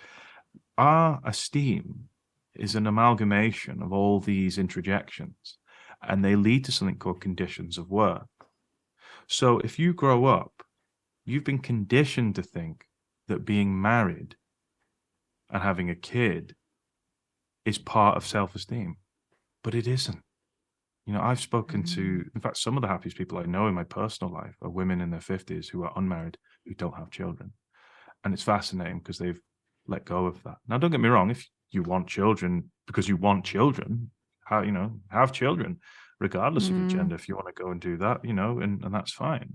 Our esteem is an amalgamation of all these introjections, and they lead to something called conditions of worth. So if you grow up, you've been conditioned to think that being married and having a kid is part of self-esteem, but it isn't. I've spoken to, in fact, some of the happiest people I know in my personal life are women in their 50s who are unmarried, who don't have children. And it's fascinating because they've let go of that. Now, don't get me wrong, if you want children because you want children, have children, regardless of your gender, if you want to go and do that, and that's fine.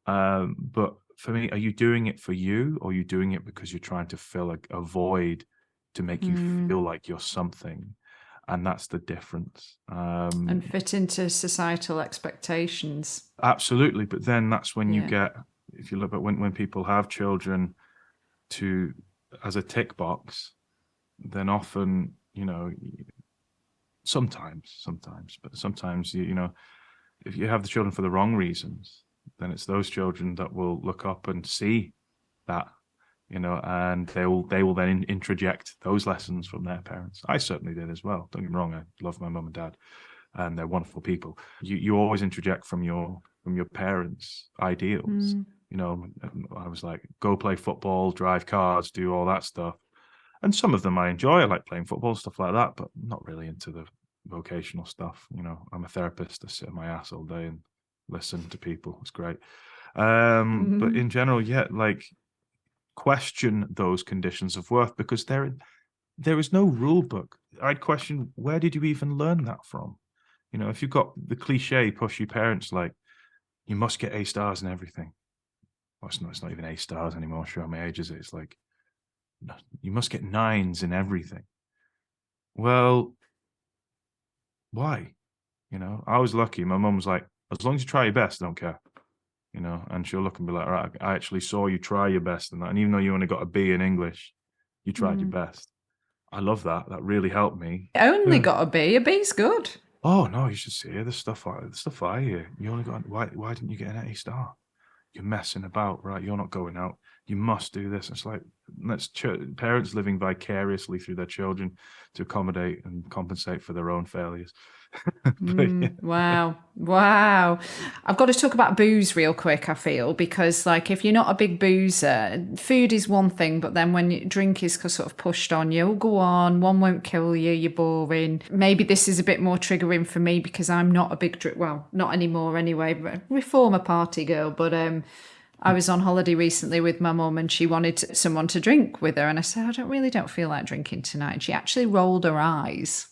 But for me, are you doing it for you, or are you doing it because you're trying to fill a void to make you feel like you're something? And that's the difference. And fit into societal expectations. Absolutely. But then that's when you get, if you look at when people have children as a tick box, then often, sometimes, but sometimes, if you have the children for the wrong reasons, then it's those children that will look up and see that, and they will then introject those lessons from their parents. I certainly did as well. Don't get me wrong, I love my mum and dad, and they're wonderful people. You always interject from your parents' ideals. I was like, go play football, drive cars, do all that stuff. And some of them I enjoy. I like playing football, stuff like that, but not really into the vocational stuff. I'm a therapist. I sit on my ass all day and listen to people. It's great. But in general, question those conditions of worth, because there is no rule book. I'd question, where did you even learn that from? If you've got the cliche pushy parents like, you must get A stars in everything. Well, it's not even A stars anymore. Show my age, is it? It's like, no, you must get 9s in everything. Well, why? I was lucky. My mum was like, as long as you try your best, I don't care. And she'll look and be like, all right, I actually saw you try your best in that. And even though you only got a B in English, you tried your best. I love that. That really helped me. Only got a B. A B's good. Oh, no, you should see the stuff I hear. You only got, why didn't you get an A star? You're messing about, right? You're not going out. You must do this. It's like, parents living vicariously through their children to accommodate and compensate for their own failures. Wow. I've got to talk about booze real quick, I feel, because if you're not a big boozer, food is one thing, but then when drink is sort of pushed on you, go on, one won't kill you, you're boring. Maybe this is a bit more triggering for me because I'm not a big not anymore anyway, but reformer party girl, but I was on holiday recently with my mum and she wanted someone to drink with her. And I said, I don't feel like drinking tonight. And she actually rolled her eyes.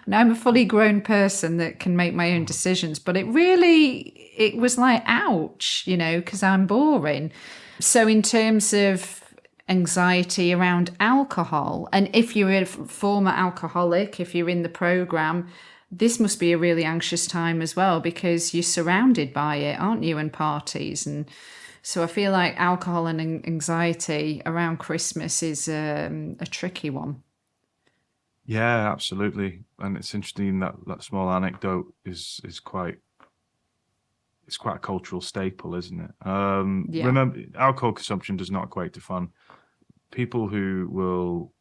Now I'm a fully grown person that can make my own decisions. But it was like, ouch, because I'm boring. So in terms of anxiety around alcohol, and if you're a former alcoholic, if you're in the program, this must be a really anxious time as well because you're surrounded by it, aren't you, and parties. And so I feel like alcohol and anxiety around Christmas is a tricky one. Yeah, absolutely. And it's interesting that small anecdote is quite a cultural staple, isn't it? Yeah. Remember, alcohol consumption does not equate to fun. People who will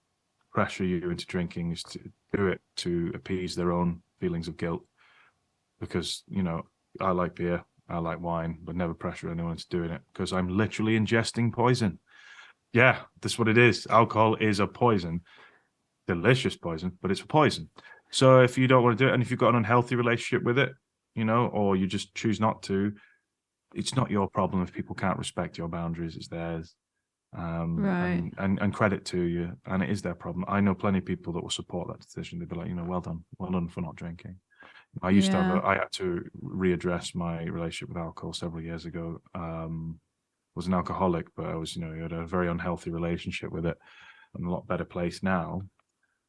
pressure you into drinking is to do it to appease their own feelings of guilt, because I like beer, I like wine, but never pressure anyone into doing it because I'm literally ingesting poison. Yeah, that's what it is. Alcohol is a poison, delicious poison, but it's a poison. So if you don't want to do it, and if you've got an unhealthy relationship with it, or you just choose not to, it's not your problem if people can't respect your boundaries. It's theirs. Right. And credit to you, and it is their problem. I know plenty of people that will support that decision. They'd be like, well done for not drinking. I had to readdress my relationship with alcohol several years ago. Was an alcoholic, but I was, had a very unhealthy relationship with it. I'm in a lot better place now.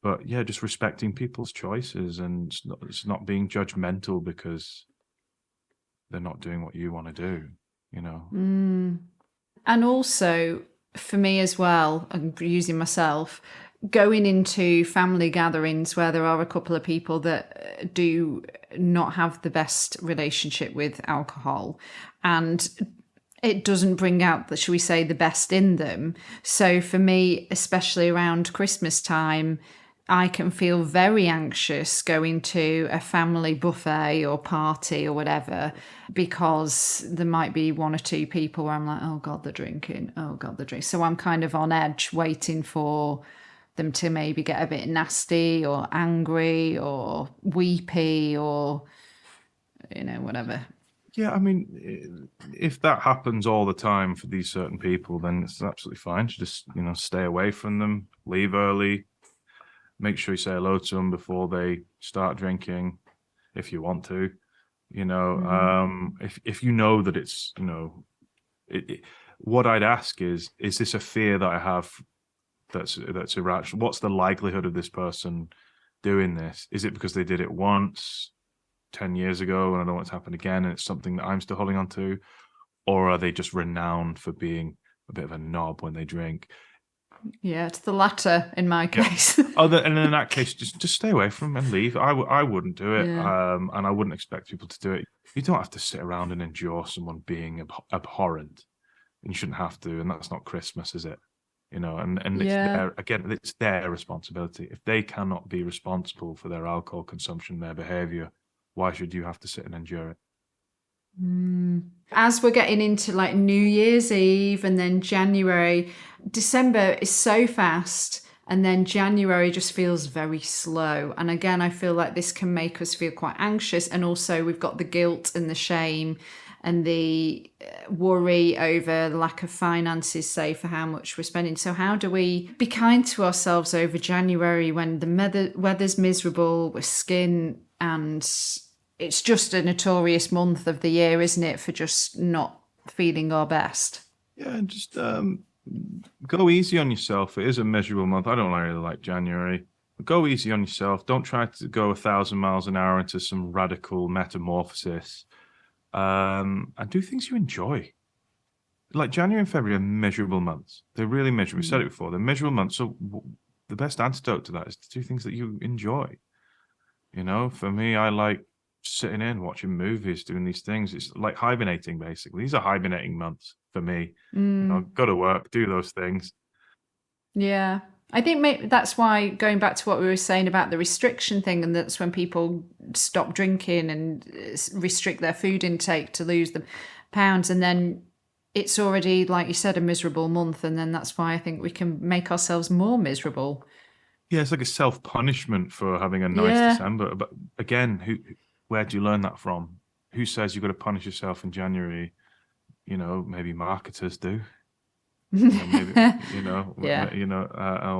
But yeah, just respecting people's choices and it's not being judgmental because they're not doing what you want to do, And also, for me as well, and using myself, going into family gatherings where there are a couple of people that do not have the best relationship with alcohol, and it doesn't bring out, shall we say, the best in them. So for me, especially around Christmas time, I can feel very anxious going to a family buffet or party or whatever, because there might be one or two people where I'm like, oh God, they're drinking. Oh God, they're drinking. So I'm kind of on edge waiting for them to maybe get a bit nasty or angry or weepy or, whatever. Yeah, I mean, if that happens all the time for these certain people, then it's absolutely fine to just, stay away from them, leave early. Make sure you say hello to them before they start drinking, if you want to. If you know that it's, what I'd ask is this a fear that I have that's irrational? What's the likelihood of this person doing this? Is it because they did it once 10 years ago and I don't want it to happen again and it's something that I'm still holding on to? Or are they just renowned for being a bit of a knob when they drink? Yeah, it's the latter in my case. And in that case, just stay away from them and leave. I wouldn't do it, Yeah. and I wouldn't expect people to do it. You don't have to sit around and endure someone being abhorrent. You shouldn't have to, and that's not Christmas, is it? And Yeah. it's their responsibility. If they cannot be responsible for their alcohol consumption, their behavior, why should you have to sit and endure it? As we're getting into like New Year's Eve and then January, December is so fast, and then January just feels very slow. And again, I feel like this can make us feel quite anxious. And also, we've got the guilt and the shame and the worry over the lack of finances, say, for how much we're spending. So, how do we be kind to ourselves over January when the weather's miserable, we're skin, and it's just a notorious month of the year, isn't it, for just not feeling our best? Yeah, just go easy on yourself. It is a miserable month. I don't really like January. But go easy on yourself. Don't try to go 1,000 miles an hour into some radical metamorphosis. And do things you enjoy. Like January and February are miserable months. They're really miserable. We said it before. They're miserable months. So the best antidote to that is to do things that you enjoy. For me, I like sitting in, watching movies, doing these things. It's like hibernating, basically. These are hibernating months for me. Go to work, do those things. Yeah. I think maybe that's why, going back to what we were saying about the restriction thing, and that's when people stop drinking and restrict their food intake to lose the pounds. And then it's already, like you said, a miserable month. And then that's why I think we can make ourselves more miserable. Yeah, it's like a self-punishment for having a nice December. But again, where do you learn that from? Who says you've got to punish yourself in January? Maybe marketers do. All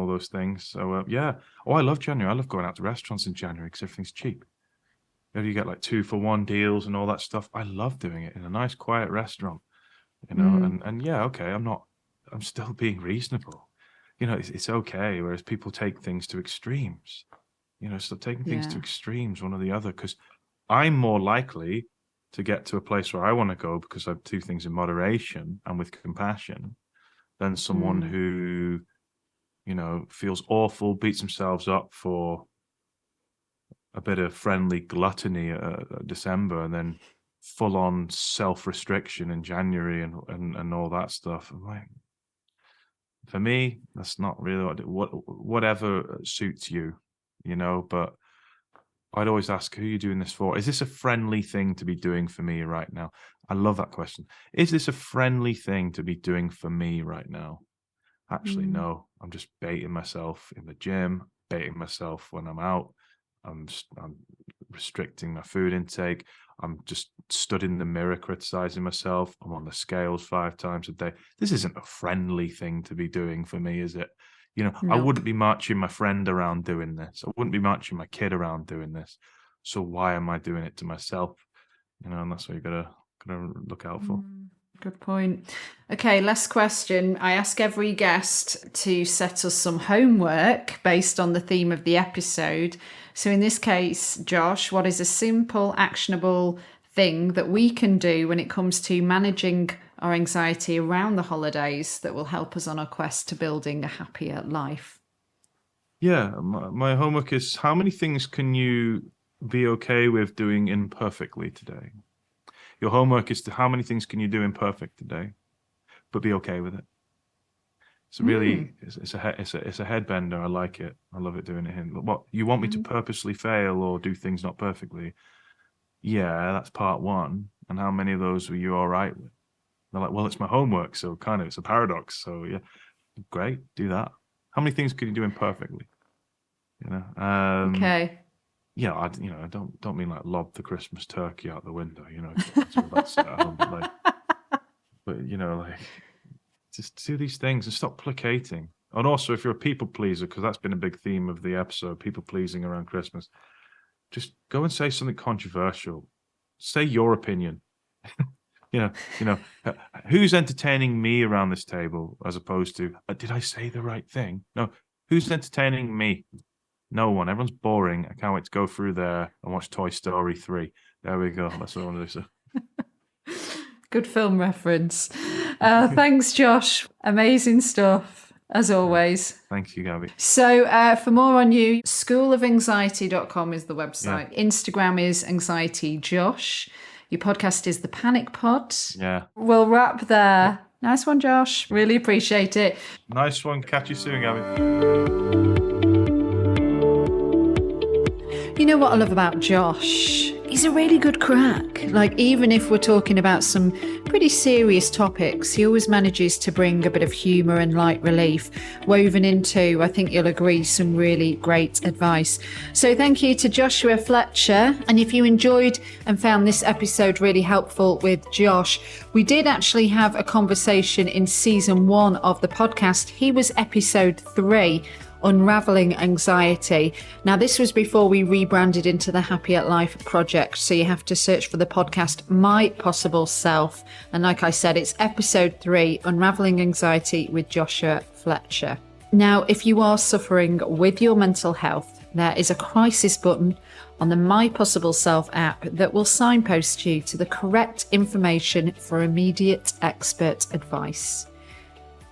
those things. So I love January. I love going out to restaurants in January because everything's cheap. You get like 2-for-1 deals and all that stuff. I love doing it in a nice quiet restaurant. Okay, I'm still being reasonable. It's okay. Whereas people take things to extremes. So taking things to extremes, one or the other, because I'm more likely to get to a place where I want to go because I do things in moderation and with compassion than someone who, feels awful, beats themselves up for a bit of friendly gluttony December, and then full on self-restriction in January and all that stuff. I'm like, for me, that's not really whatever suits you, but I'd always ask, who are you doing this for? Is this a friendly thing to be doing for me right now? I love that question. Is this a friendly thing to be doing for me right now? Actually, no. I'm just baiting myself in the gym, baiting myself when I'm out. I'm restricting my food intake. I'm just stood in the mirror criticizing myself. I'm on the scales 5 times a day. This isn't a friendly thing to be doing for me, is it? Nope. I wouldn't be marching my friend around doing this. I wouldn't be marching my kid around doing this. So why am I doing it to myself? And that's what you gotta look out for. Good point. Okay, last question. I ask every guest to set us some homework based on the theme of the episode. So in this case, Josh, what is a simple, actionable thing that we can do when it comes to managing our anxiety around the holidays that will help us on our quest to building a happier life? Yeah, my homework is, how many things can you be okay with doing imperfectly today? Your homework is how many things can you do imperfect today, but be okay with it. It's really, it's a headbender. I like it. I love it doing it. What, you want me to purposely fail or do things not perfectly? Yeah, that's part one. And how many of those were you all right with? They're like, well, it's my homework, so kind of it's a paradox. So yeah, great, do that. How many things can you do imperfectly? Okay. Yeah, I don't mean like lob the Christmas turkey out the window. That's at home, but just do these things and stop placating. And also, if you're a people pleaser, because that's been a big theme of the episode, people pleasing around Christmas, just go and say something controversial. Say your opinion. Who's entertaining me around this table as opposed to, did I say the right thing? No, who's entertaining me? No one. Everyone's boring. I can't wait to go through there and watch Toy Story 3. There we go. That's what I want to do. Good film reference. Thanks, Josh. Amazing stuff. as always. Thank you, Gabby. So for more on you, schoolofanxiety.com is the website. Yeah. Instagram is anxietyjosh. Your podcast is the Panic Pod. Yeah. We'll wrap there. Nice one, Josh. Really appreciate it. Nice one. Catch you soon, Gabby. You know what I love about Josh? He's a really good crack. Like, even if we're talking about some pretty serious topics, he always manages to bring a bit of humour and light relief woven into, I think you'll agree, some really great advice. So thank you to Joshua Fletcher. And if you enjoyed and found this episode really helpful with Josh, we did actually have a conversation in season 1 of the podcast. He was episode 3. Unraveling Anxiety. Now, this was before we rebranded into the Happier Life Project, so you have to search for the podcast My Possible Self. And like I said, it's episode 3, Unraveling Anxiety with Joshua Fletcher. Now, if you are suffering with your mental health, there is a crisis button on the My Possible Self app that will signpost you to the correct information for immediate expert advice.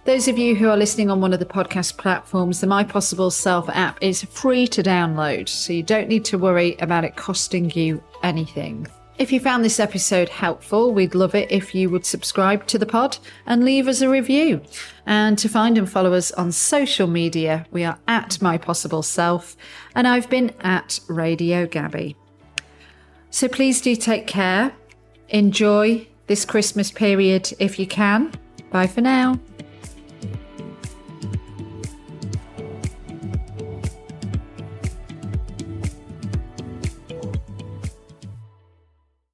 Those of you who are listening on one of the podcast platforms, the My Possible Self app is free to download, so you don't need to worry about it costing you anything. If you found this episode helpful, we'd love it if you would subscribe to the pod and leave us a review. And to find and follow us on social media, we are at My Possible Self, and I've been at Radio Gabby. So please do take care. Enjoy this Christmas period if you can. Bye for now.